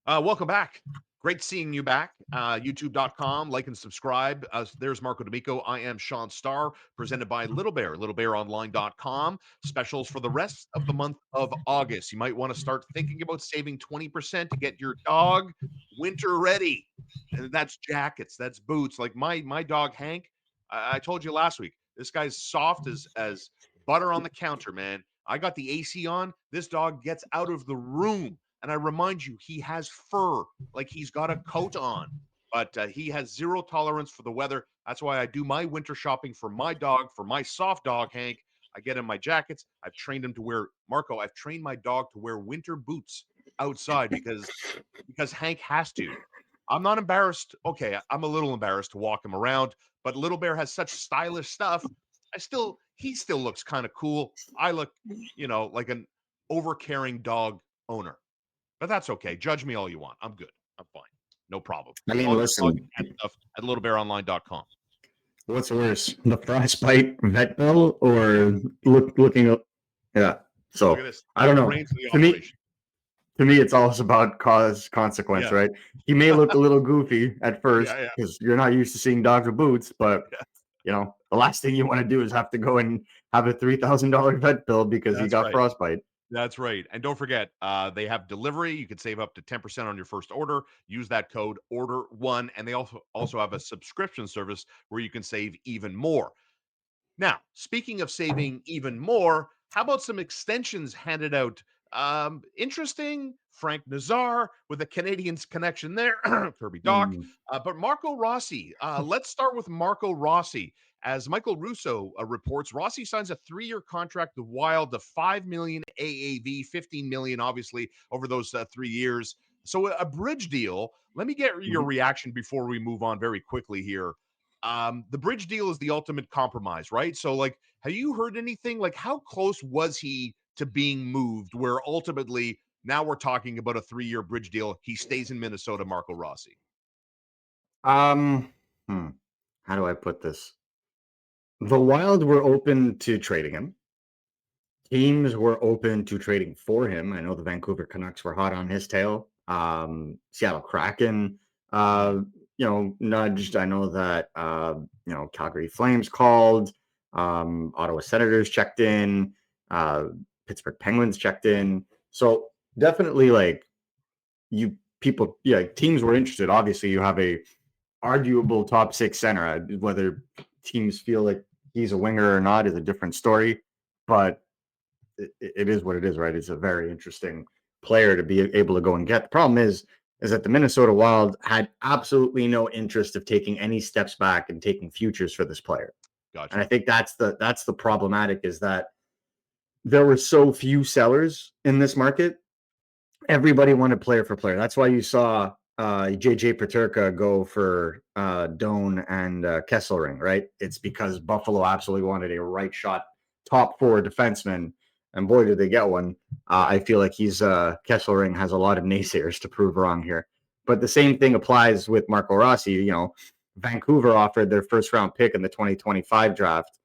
Welcome back. Great seeing you back. YouTube.com, like and subscribe. There's Marco D'Amico. I am Shaun Starr, presented by Little Bear, littlebearonline.com. Specials for the rest of the month of August. You might want to start thinking about saving 20% to get your dog winter ready. And that's jackets, that's boots. Like my dog Hank, I told you last week, this guy's soft as butter on the counter, man. I got the AC on. This dog gets out of the room. And I remind you, he has fur, like he's got a coat on, but he has zero tolerance for the weather. That's why I do my winter shopping for my dog, for my soft dog, Hank. I get him my jackets. I've trained him to wear, Marco, I've trained my dog to wear winter boots outside because Hank has to. I'm not embarrassed. Okay, I'm a little embarrassed to walk him around, but Little Bear has such stylish stuff. He still looks kind of cool. I look, like an overcaring dog owner. But that's okay. Judge me all you want. I'm good. I'm fine. No problem. I mean, All your dog listen, and cat stuff at littlebearonline.com. what's worse, the frostbite vet bill or looking up? Yeah. Look at So this. I don't know. Brains of the To me, operation. to me, it's all about cause consequence, Yeah. right? He may look a little goofy at first Yeah. because you're not used to seeing dogs with boots, but the last thing you want to do is have to go and have a $3,000 vet bill because you That's got right. frostbite. That's right. And don't forget, they have delivery. You can save up to 10% on your first order. Use that code order1. And they also have a subscription service where you can save even more. Now, speaking of saving even more, how about some extensions handed out? Interesting. Frank Nazar with a Canadiens connection there. Kirby Doc. Mm. But Marco Rossi. Let's start with Marco Rossi. As Michael Russo reports, Rossi signs a 3-year contract with Wild, the $5 million AAV, $15 million, obviously, over those 3 years. So a bridge deal. Let me get your Mhm. reaction before we move on very quickly here. The bridge deal is the ultimate compromise, right? So, like, have you heard anything? Like, how close was he to being moved? Where ultimately now we're talking about a 3-year bridge deal. He stays in Minnesota, Marco Rossi. Um, hmm, how do I put this? The Wild were open to trading him. Teams were open to trading for him. I know the Vancouver Canucks were hot on his tail. Seattle Kraken, Mm, uh, nudged. I know that Calgary Flames called. Ottawa Senators checked in. Uh, Pittsburgh Penguins checked in. So definitely, like teams were interested. Obviously, you have a arguable top six center. Whether teams feel like he's a winger or not is a different story, but it is what it is, right? It's a very interesting player to be able to go and get. The problem is that the Minnesota Wild had absolutely no interest of taking any steps back and taking futures for this player. And I gotcha. think that's the problematic is that there were so few sellers in this market. Everybody wanted player for player. That's why you saw JJ Paterka go for Doan and Kesselring, right? It's because Buffalo absolutely wanted a right shot top four defenseman, and boy, did they get one. Yeah. I feel like Kesselring has a lot of naysayers to prove wrong here. But the same thing applies with Marco Rossi. Vancouver offered their first round pick in the 2025 draft,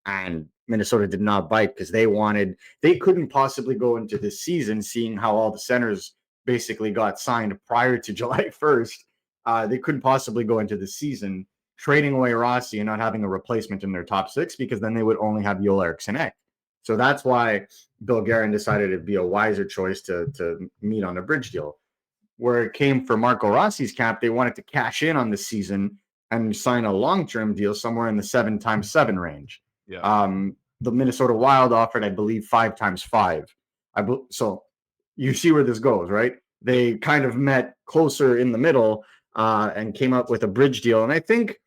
and Minnesota did not bite because they couldn't possibly go into this season seeing how all the centers basically got signed prior to July 1st. They couldn't possibly go into the season trading away Rossi and not having a replacement in their top six because then they would only have Joel Eriksson Ek. So that's why Bill Guerin decided it'd be a wiser choice to meet on a bridge deal. Where it came for Marco Rossi's cap, they wanted to cash in on the season and sign a long-term deal somewhere in the 7x7 range. Yeah. The Minnesota Wild offered, I believe, 5x5. So you see where this goes, right? They kind of met closer in the middle and came up with a bridge deal. And I think,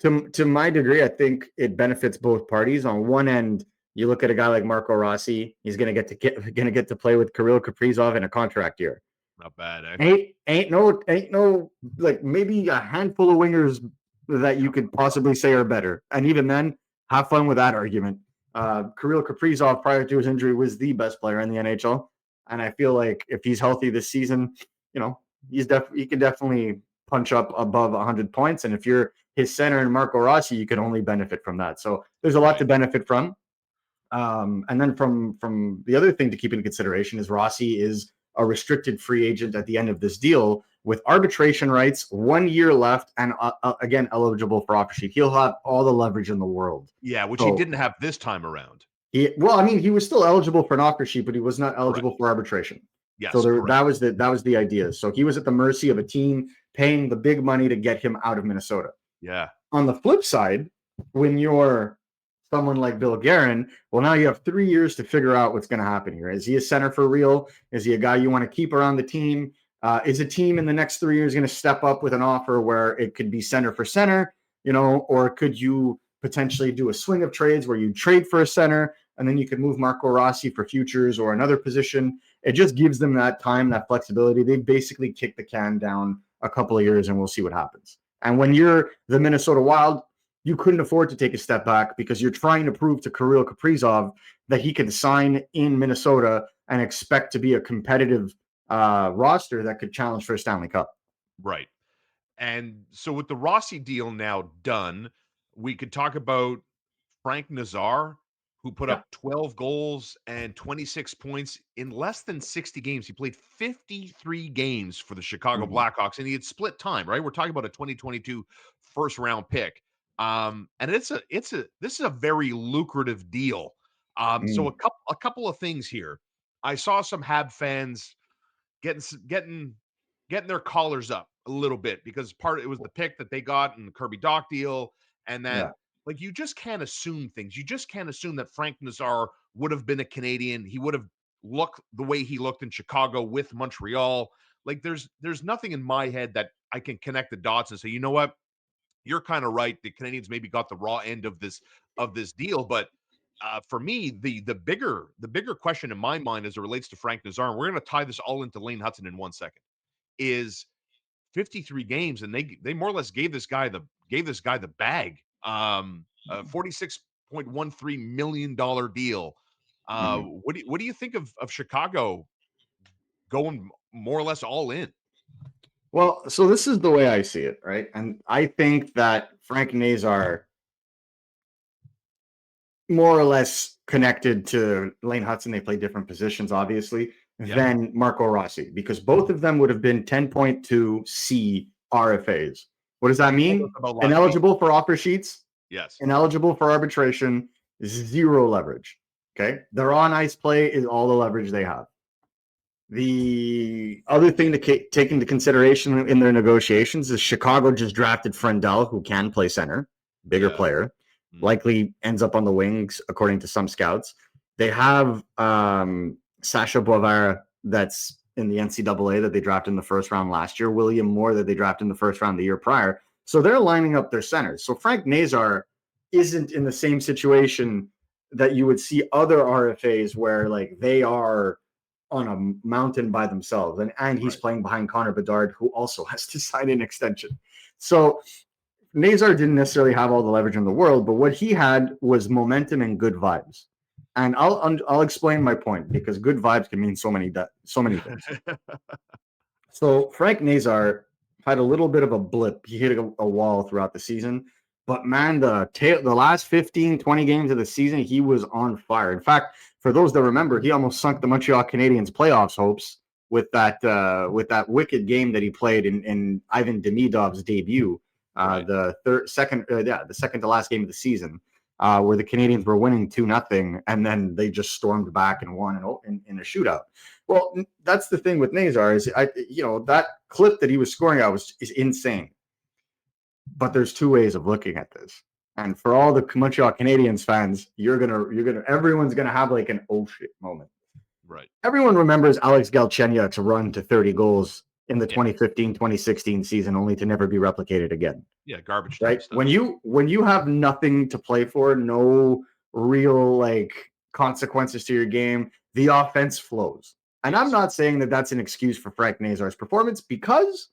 to my degree, I think it benefits both parties. On one end, you look at a guy like Marco Rossi; he's going to get to play with Kirill Kaprizov in a contract year. Not bad, eh? Ain't no like maybe a handful of wingers that you could possibly say are better. And even then, have fun with that argument. Kirill Kaprizov, prior to his injury, was the best player in the NHL. And I feel like if he's healthy this season, he can definitely punch up above 100 points. And if you're his center and Marco Rossi, you can only benefit from that. So there's a lot to Right. benefit from. And then from the other thing to keep in consideration is Rossi is a restricted free agent at the end of this deal with arbitration rights, 1 year left, and again, eligible for offer sheet. He'll have all the leverage in the world. Yeah, which he So didn't have this time around. he was still eligible for an offer sheet, but he was not eligible for arbitration. Yes, So that was the idea. So he was at the mercy of a team paying the big money to get him out of Minnesota. Yeah. On the flip side, when you're someone like Bill Guerin, well, now you have 3 years to figure out what's going to happen here. Is he a center for real? Is he a guy you want to keep around the team? Is a team in the next 3 years going to step up with an offer where it could be center for center, or could you potentially do a swing of trades where you trade for a center and then you could move Marco Rossi for futures or another position? It just gives them that time, that flexibility. They basically kick the can down a couple of years and we'll see what happens. And when you're the Minnesota Wild, you couldn't afford to take a step back because you're trying to prove to Kirill Kaprizov that he can sign in Minnesota and expect to be a competitive roster that could challenge for a Stanley Cup. Right. And so with the Rossi deal now done, we could talk about Frank Nazar, who put up 12 goals and 26 points in less than 60 games. He played 53 games for the Chicago Blackhawks, and he had split time, right? We're talking about a 2022 first round pick. And this is a very lucrative deal. So a couple of things here. I saw some Hab fans getting their collars up a little bit because it was the pick that they got in the Kirby Dach deal, and that like you just can't assume things. You just can't assume that Frank Nazar would have been a Canadian. He would have looked the way he looked in Chicago with Montreal. Like there's nothing in my head that I can connect the dots and say, you know what, you're kind of right. The Canadians maybe got the raw end of this deal, but for me, the bigger question in my mind as it relates to Frank Nazar, and we're going to tie this all into Lane Hutson in 1 second, is 53 games, and they more or less gave this guy the bag. $46.13 million deal. What do you think of Chicago going more or less all in? Well, so this is the way I see it, right? And I think that Frank Nazar more or less connected to Lane Hutson. They play different positions, obviously, than Marco Rossi, because both of them would have been 10.2 C RFAs. What does that mean? Ineligible for offer sheets. Yes. Ineligible for arbitration. Zero leverage. Okay. Their on ice play is all the leverage they have. The other thing to take into consideration in their negotiations is Chicago just drafted Frendel, who can play center, bigger player, likely ends up on the wings, according to some scouts. They have Sasha Boisvert, that's in the NCAA, that they drafted in the first round last year, William Moore, that they drafted in the first round the year prior. So they're lining up their centers. So Frank Nazar isn't in the same situation that you would see other RFAs where like they are on a mountain by themselves. And he's playing behind Connor Bedard, who also has to sign an extension. So Nazar didn't necessarily have all the leverage in the world, but what he had was momentum and good vibes. And I'll explain my point, because good vibes can mean so many things. So Frank Nazar had a little bit of a blip. He hit a wall throughout the season. But man, the last 15, 20 games of the season, he was on fire. In fact, for those that remember, he almost sunk the Montreal Canadiens playoffs hopes with that wicked game that he played in Ivan Demidov's debut, the second to last game of the season, where the Canadiens were winning 2-0, and then they just stormed back and won in a shootout. Well, that's the thing with Nazar is that clip that he was scoring out is insane. But there's two ways of looking at this. And for all the Montreal Canadiens fans, everyone's gonna have like an oh shit moment. Right. Everyone remembers Alex Galchenyuk's run to 30 goals in the 2015-2016 season, only to never be replicated again. Yeah, garbage right? stuff. When you have nothing to play for, no real like consequences to your game, the offense flows. And I'm not saying that that's an excuse for Frank Nazar's performance, because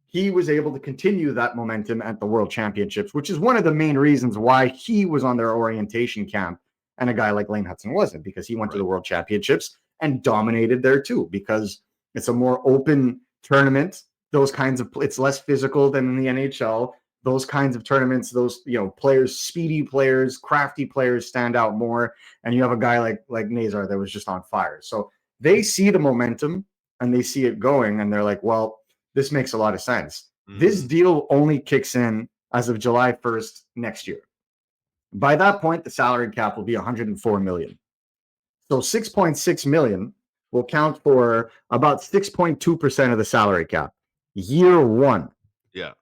he was able to continue that momentum at the World Championships, which is one of the main reasons why he was on their orientation camp and a guy like Lane Hutson wasn't, because he went to the World Championships and dominated there too, because it's a more open tournament. It's less physical than in the NHL. Those kinds of tournaments, those players, speedy players, crafty players stand out more. And you have a guy like Nazar that was just on fire. So they see the momentum. and they see it going and they're like, well, this makes a lot of sense. This Mhm. deal only kicks in as of July 1st next year. By that point, the salary cap will be 104 million. So 6.6 million will count for about 6.2% of the salary cap. Year one. Yeah.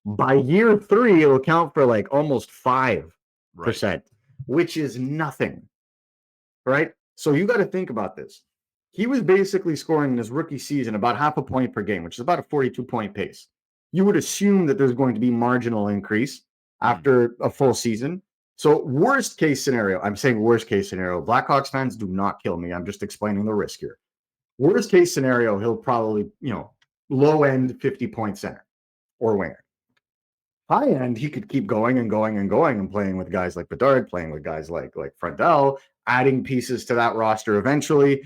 By year three, it'll count for like almost 5%, Right. which is nothing. Right? So you got to think about this. He was basically scoring in his rookie season about half a point per game, which is about a 42-point pace. You would assume that there's going to be marginal increase Mm. after a full season. So worst case scenario, I'm saying worst case scenario, Blackhawks fans do not kill me. I'm just explaining the risk here. Worst case scenario, he'll probably, low end 50-point center or winger. High end, he could keep going and going and going and playing with guys like Bedard, playing with guys like Fredel, adding pieces to that roster eventually.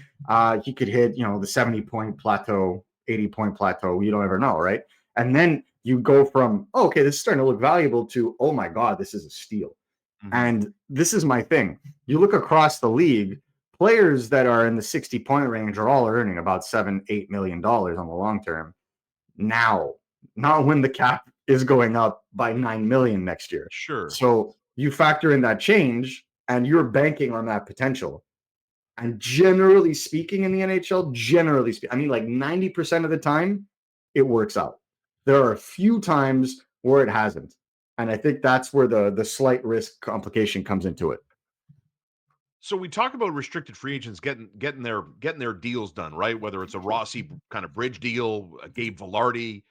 He could hit, the 70-point plateau, 80-point plateau. You don't ever know, right? And then you go from, oh, okay, this is starting to look valuable to, oh my God, this is a steal. Mhm. And this is my thing. You look across the league, players that are in the 60-point range are all earning about $7-8 million on the long term. Now, not when the cap is going up by 9 million next year. Sure. So you factor in that change and you're banking on that potential. And generally speaking in the NHL, I mean, like 90% of the time, it works out. There are a few times where it hasn't. And I think that's where the slight risk complication comes into it. So we talk about restricted free agents getting their deals done, right? Whether it's a Rossi kind of bridge deal, Gabe Velarde.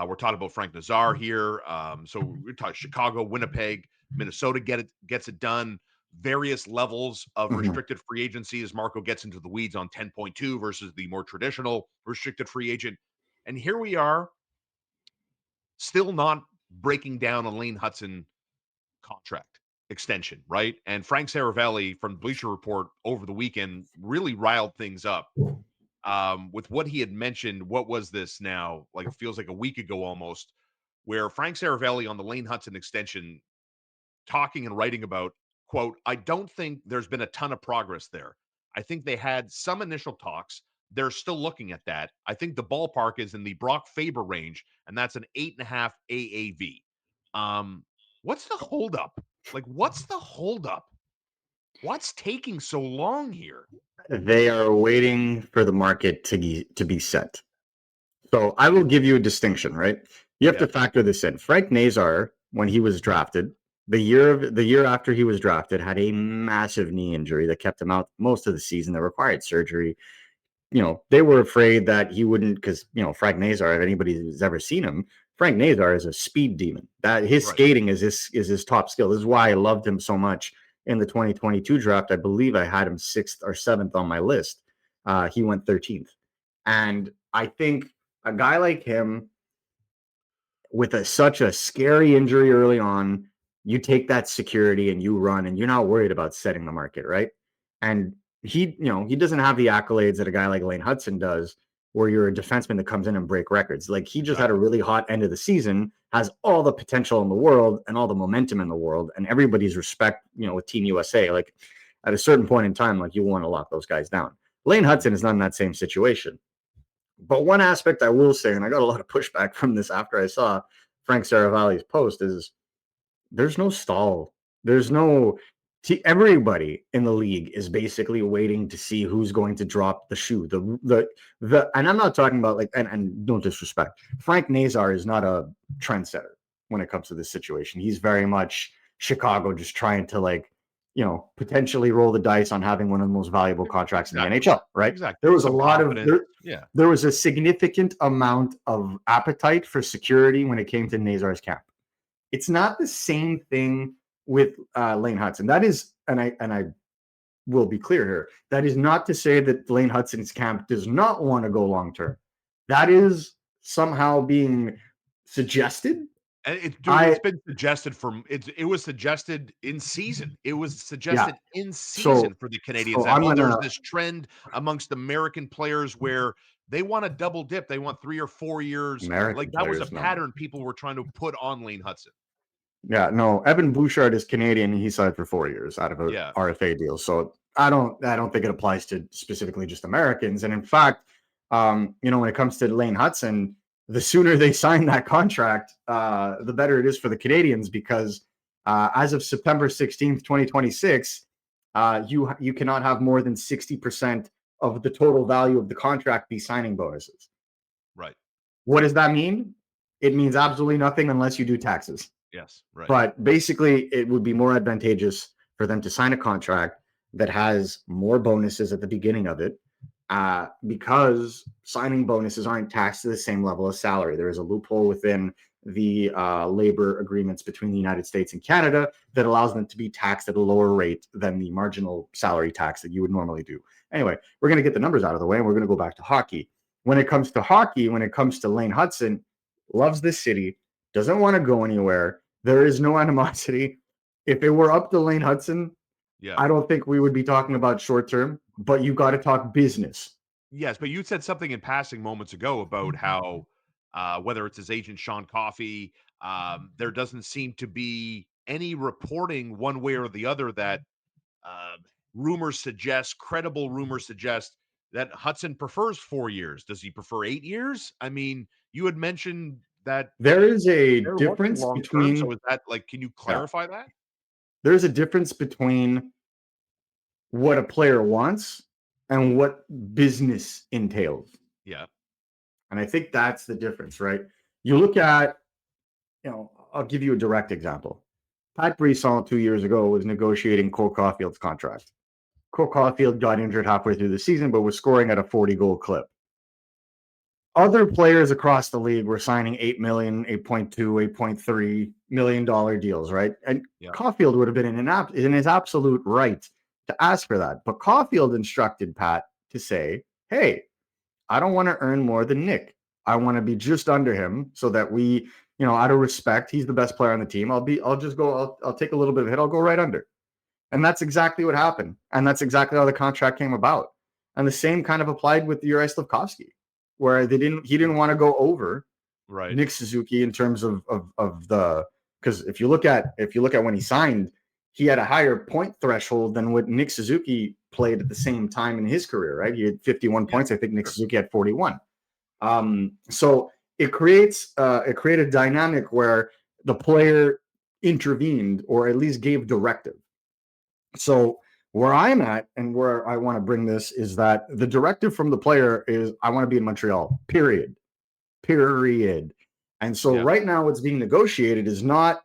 We're talking about Frank Nazar here. So we're talking Chicago, Winnipeg, Minnesota gets it done. Various levels of Mhm. restricted free agency as Marco gets into the weeds on 10.2 versus the more traditional restricted free agent. And here we are, still not breaking down a Lane Hutson contract extension, right? And Frank Saravelli from Bleacher Report over the weekend really riled things up with what he had mentioned. What was this now? Like it feels like a week ago almost, where Frank Saravelli on the Lane Hutson extension talking and writing about, quote, I don't think there's been a ton of progress there. I think they had some initial talks. They're still looking at that. I think the ballpark is in the Brock Faber range, and that's an 8.5 AAV. Um, what's the holdup? Like, what's the holdup? What's taking so long here? They are waiting for the market to be set. So I will give you a distinction, right? You have Yeah, to factor this in. Frank Nazar, when he was drafted, the year after he was drafted, had a massive knee injury that kept him out most of the season. That required surgery. They were afraid that he wouldn't, because Frank Nazar, if anybody who's ever seen him, Frank Nazar is a speed demon. That his right. skating is his top skill. This is why I loved him so much in the 2022 draft. I believe I had him 6th or 7th on my list. He went 13th, and I think a guy like him with such a scary injury early on, you take that security and you run, and you're not worried about setting the market, right? And he doesn't have the accolades that a guy like Lane Hutson does, where you're a defenseman that comes in and break records. Like he just had a Exactly. really hot end of the season, has all the potential in the world and all the momentum in the world, and everybody's respect, with Team USA. Like at a certain point in time, like you want to lock those guys down. Lane Hutson is not in that same situation. But one aspect I will say, and I got a lot of pushback from this after I saw Frank Saravalli's post, is there's no stall. There's no everybody in the league is basically waiting to see who's going to drop the shoe. And I'm not talking about and don't disrespect. Frank Nazar is not a trendsetter when it comes to this situation. He's very much Chicago just trying to potentially roll the dice on having one of the most valuable contracts in the Exactly. NHL, right? There Exactly. was a Some lot of confidence. Yeah. there was a significant amount of appetite for security when it came to Nazar's camp. It's not the same thing with Lane Hutson. That is, and I will be clear here. That is not to say that Lane Hutson's camp does not want to go long term. That is somehow being suggested. And dude, it's I been suggested from it was suggested in season. It was Yeah. suggested in season So for the Canadians so that, I'm there's gonna this trend amongst American players where they want to double dip. They want 3 or 4 years. Like American that was a players. No. pattern people were trying to put on Lane Hutson. Yeah, no. Evan Bouchard is Canadian. He signed for 4 years out of a Yeah. RFA deal. So I don't think it applies to specifically just Americans. And in fact, When it comes to Lane Hutson, the sooner they sign that contract, the better it is for the Canadiens, because as of September 16th, 2026, you cannot have more than 60% of the total value of the contract be signing bonuses. Right. What does that mean? It means absolutely nothing unless you do taxes. Yes. Right. But basically, it would be more advantageous for them to sign a contract that has more bonuses at the beginning of it, because signing bonuses aren't taxed to the same level as salary. There is a loophole within the labor agreements between the United States and Canada that allows them to be taxed at a lower rate than the marginal salary tax that you would normally do. Anyway, we're going to get the numbers out of the way, and we're going to go back to hockey. When it comes to hockey, when it comes to Lane Hutson, loves this city, doesn't want to go anywhere. There is no animosity. If it were up to Lane Hutson, I don't think we would be talking about short term, but you got to talk business. Yes, but you said something in passing moments ago about how whether it's his agent Sean Coffey, there doesn't seem to be any reporting one way or the other that uh, credible rumors suggest that Hudson prefers 4 years. Does he prefer 8 years? I mean, you had mentioned that there is a they're looking difference long term. between. So is that can you clarify that? There's a difference between what a player wants and what business entails. Yeah. And I think that's the difference, right? You look at, I'll give you a direct example. Pat Brisson 2 years ago was negotiating Cole Caulfield's contract. Cole Caulfield got injured halfway through the season, but was scoring at a 40-goal clip. Other players across the league were signing $8 million, $8.2, $8.3 million deals, right? And Caulfield would have been in his absolute right to ask for that. But Caulfield instructed Pat to say, hey, I don't want to earn more than Nick. I want to be just under him so that we, out of respect, he's the best player on the team. I'll take a little bit of a hit. I'll go right under. And that's exactly what happened. And that's exactly how the contract came about. And the same kind of applied with Juraj Slafkovsky, where he didn't want to go over Nick Suzuki in terms of the, because if you look at when he signed, he had a higher point threshold than what Nick Suzuki played at the same time in his career, right? He had 51 points. I think Nick Suzuki had 41. So it created a dynamic where the player intervened, or at least gave directive. So where I'm at and where I want to bring this is that the directive from the player is, I want to be in Montreal, period. And so right now what's being negotiated is not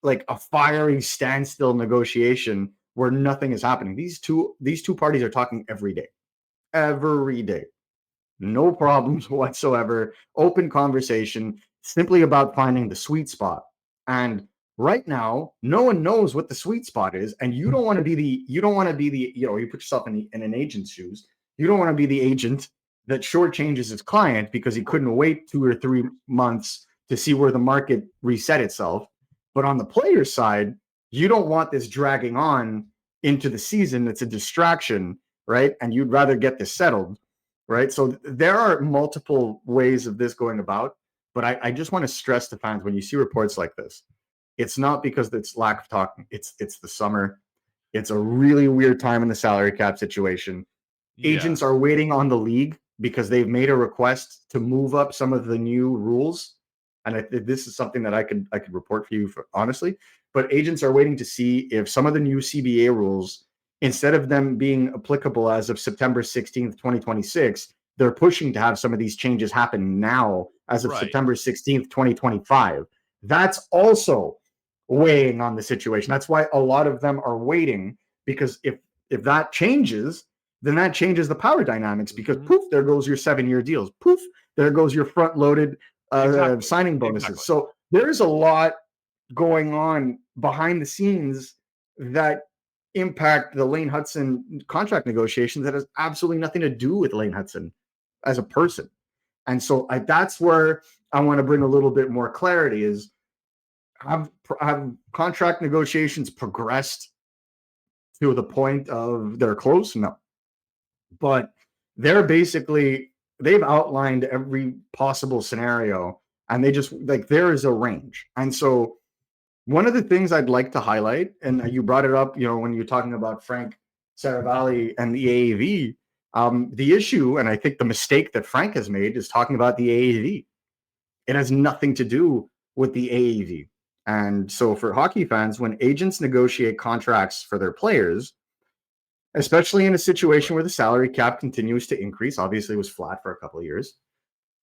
like a fiery standstill negotiation where nothing is happening. These two parties are talking every day. No problems whatsoever. Open conversation, simply about finding the sweet spot. And right now, no one knows what the sweet spot is, and you don't want to be the you put yourself in an agent's shoes. You don't want to be the agent that shortchanges his client because he couldn't wait 2 or 3 months to see where the market reset itself. But on the player's side, you don't want this dragging on into the season. It's a distraction, right? And you'd rather get this settled, right? So there are multiple ways of this going about. But I just want to stress to fans, when you see reports like this, it's not because it's lack of talking. It's the summer. It's a really weird time in the salary cap situation. Agents are waiting on the league because they've made a request to move up some of the new rules. And this is something that I could report for you, honestly. But agents are waiting to see if some of the new CBA rules, instead of them being applicable as of September 16th, 2026, they're pushing to have some of these changes happen now as of September 16th, 2025. That's also weighing on the situation. That's why a lot of them are waiting, because if that changes, then that changes the power dynamics, because poof, there goes your 7-year deals. Poof, there goes your front-loaded signing bonuses. Exactly. So there is a lot going on behind the scenes that impact the Lane Hutson contract negotiations that has absolutely nothing to do with Lane Hutson as a person. And so that's where I want to bring a little bit more clarity is, have contract negotiations progressed to the point of they're close? No. But they've outlined every possible scenario, and they just there is a range. And so one of the things I'd like to highlight, and you brought it up, when you're talking about Frank Saravalli and the AAV, The issue, and I think the mistake that Frank has made, is talking about the AAV. It has nothing to do with the AAV. And so for hockey fans, when agents negotiate contracts for their players, especially in a situation where the salary cap continues to increase, obviously it was flat for a couple of years,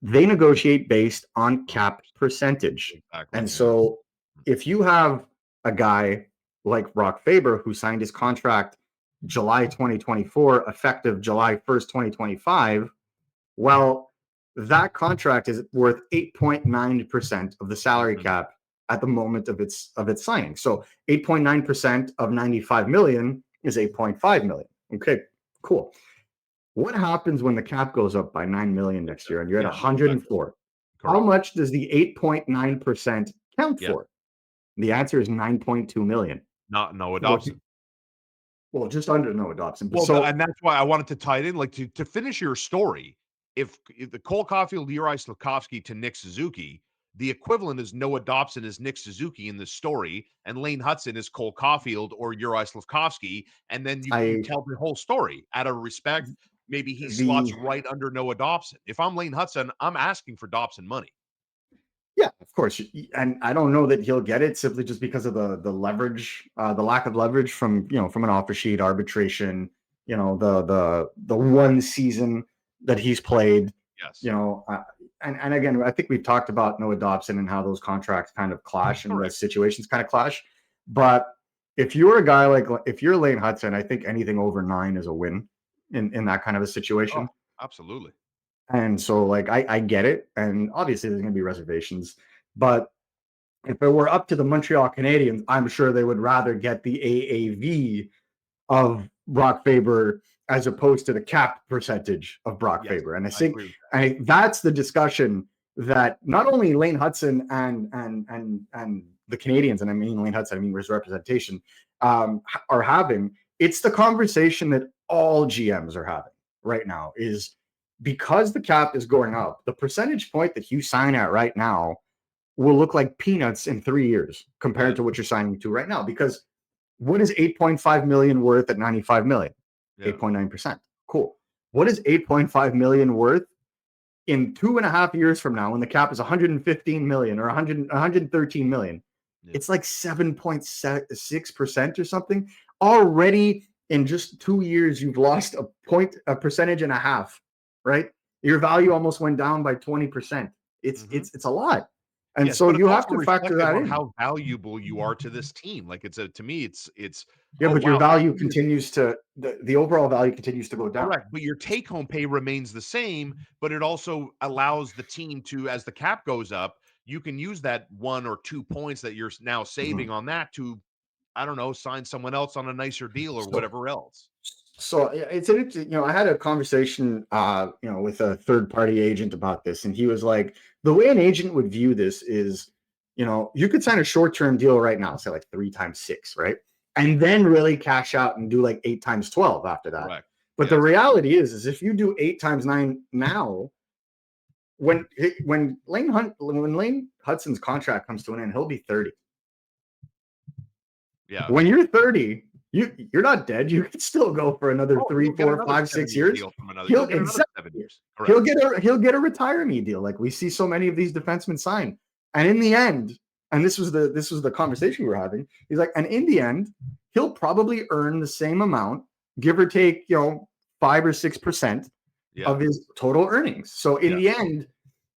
they negotiate based on cap percentage. Exactly. And so if you have a guy like Brock Faber who signed his contract July 2024, effective July 1st, 2025, well, that contract is worth 8.9% of the salary cap at the moment of its signing. So 8.9% of 95 million is 8.5 million. Okay, cool. What happens when the cap goes up by 9 million next year and you're at 104? How much does the 8.9% count for? The answer is 9.2 million. Not Noah Dobson. Well, just under Noah Dobson. But and that's why I wanted to tie it in, like to finish your story. If the Cole Caulfield, Uri Slafkovsky to Nick Suzuki, the equivalent is Noah Dobson is Nick Suzuki in this story, and Lane Hutson is Cole Caulfield or Uri Slafkovsky, and then you tell the whole story. Out of respect, maybe he slots right under Noah Dobson. If I'm Lane Hutson, I'm asking for Dobson money. Yeah, of course. And I don't know that he'll get it simply just because of the leverage, the lack of leverage from an offer sheet, arbitration, the one season that he's played. Yes. And again, I think we've talked about Noah Dobson and how those contracts kind of clash and the situations kind of clash. But if you're a guy if you're Lane Hutson, I think anything over 9 is a win in that kind of a situation. Oh, absolutely. And so, I get it. And obviously, there's going to be reservations. But if it were up to the Montreal Canadiens, I'm sure they would rather get the AAV of Brock Faber as opposed to the cap percentage of Brock Faber. And I think that's the discussion that not only Lane Hutson and the Canadiens, and I mean Lane Hutson, I mean his representation, are having. It's the conversation that all GMs are having right now is, because the cap is going up, the percentage point that you sign at right now will look like peanuts in 3 years compared to what you're signing to right now. Because what is 8.5 million worth at 95 million? 8.9%. Cool. What is 8.5 million worth in 2.5 years from now when the cap is 115 million or 113 million? It's like 7.6% or something. Already in just 2 years, you've lost a percentage and a half. Right, your value almost went down by 20%. It's a lot, and so you have to factor that in. How valuable you are to this team. Like to me, it's but your value continues to the overall value continues to go down. Correct, but your take home pay remains the same. But it also allows the team to, as the cap goes up, you can use that 1 or 2 points that you're now saving on that to, I don't know, sign someone else on a nicer deal or whatever else. So it's I had a conversation, with a third party agent about this, and he was like, the way an agent would view this is, you could sign a short term deal right now, say like 3 times 6, right, and then really cash out and do like 8 times 12 after that. Correct. But the reality is if you do 8 times 9 now, when Lane Hutson's contract comes to an end, he'll be 30. Yeah. When you're 30. You're not dead. You can still go for another 3, 4, 5, 6 years. He'll get 7 years. He'll get a retire-me deal, like we see so many of these defensemen sign. And in the end, and this was the conversation we were having. He's like, and in the end, he'll probably earn the same amount, give or take, 5 or 6% of his total earnings. So in the end,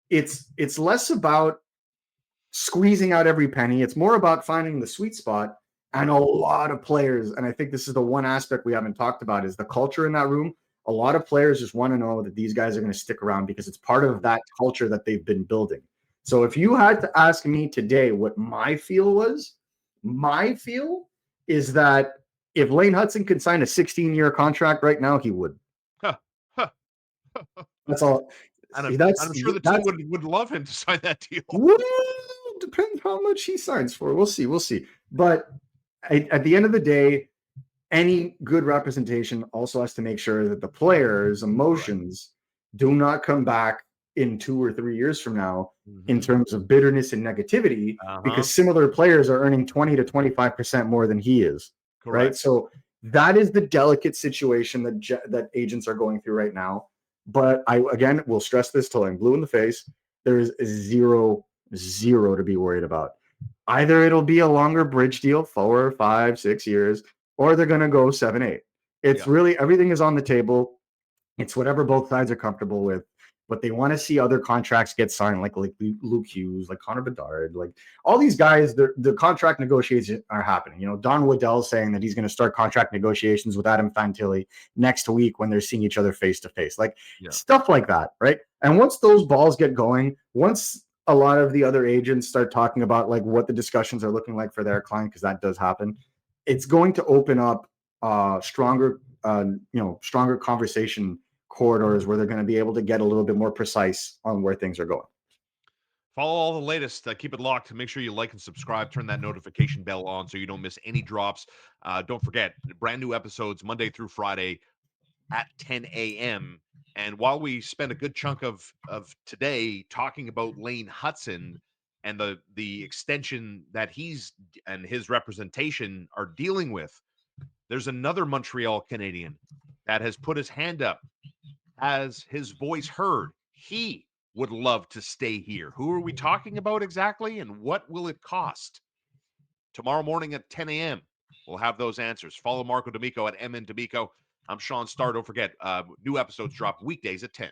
it's less about squeezing out every penny. It's more about finding the sweet spot. And a lot of players, and I think this is the one aspect we haven't talked about, is the culture in that room. A lot of players just want to know that these guys are going to stick around because it's part of that culture that they've been building. So if you had to ask me today what my feel was, my feel is that if Lane Hutson could sign a 16-year contract right now, he would. That's all. And I'm sure the team would love him to sign that deal. Well, depends how much he signs for. We'll see. But at the end of the day, any good representation also has to make sure that the players' emotions do not come back in 2 or 3 years from now in terms of bitterness and negativity, because similar players are earning 20 to 25% more than he is. Correct. Right. So That is the delicate situation that agents are going through right now. But I again will stress this till I'm blue in the face. There is zero to be worried about. Either it'll be a longer bridge deal, 4, 5, 6 years, or they're going to go 7, 8. It's Yeah. really everything is on the table. It's whatever both sides are comfortable with, but they want to see other contracts get signed, like Luke Hughes, like Connor Bedard, like all these guys. The contract negotiations are happening. You know, Don Waddell's saying that he's going to start contract negotiations with Adam Fantilli next week when they're seeing each other face to face, like Yeah. stuff like that, right? And once those balls get going, once a lot of the other agents start talking about like what the discussions are looking like for their client, because that does happen, it's going to open up stronger conversation corridors where they're going to be able to get a little bit more precise on where things are going. Follow all the latest. Keep it locked. Make sure you like and subscribe. Turn that notification bell on so you don't miss any drops. Don't forget, brand new episodes Monday through Friday at 10 a.m. And while we spend a good chunk of today talking about Lane Hutson and the extension that he's and his representation are dealing with, there's another Montreal Canadian that has put his hand up, has his voice heard. He would love to stay here. Who are we talking about exactly, and what will it cost? Tomorrow morning at 10 a.m., we'll have those answers. Follow Marco D'Amico at MN D'Amico. I'm Shaun Starr. Don't forget, new episodes drop weekdays at 10.